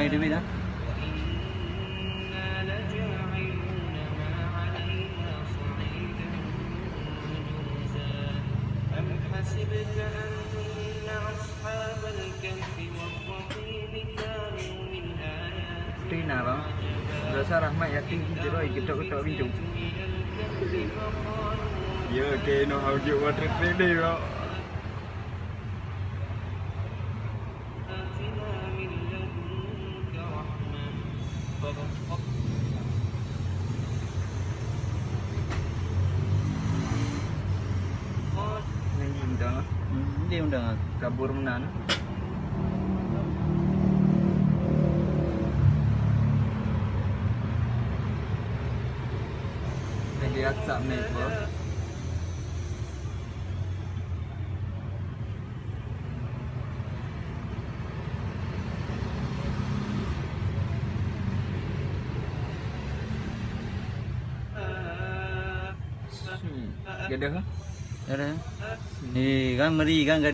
mai đi đó. Tri nào bang? Rasa rahmat yakin kita roi ketok-ketok pintu. Ya, ke no how you water ready bro. Dia udah kabur menan. Lihat sampai bro. Gede kan? Ada. Ni kan meri kan.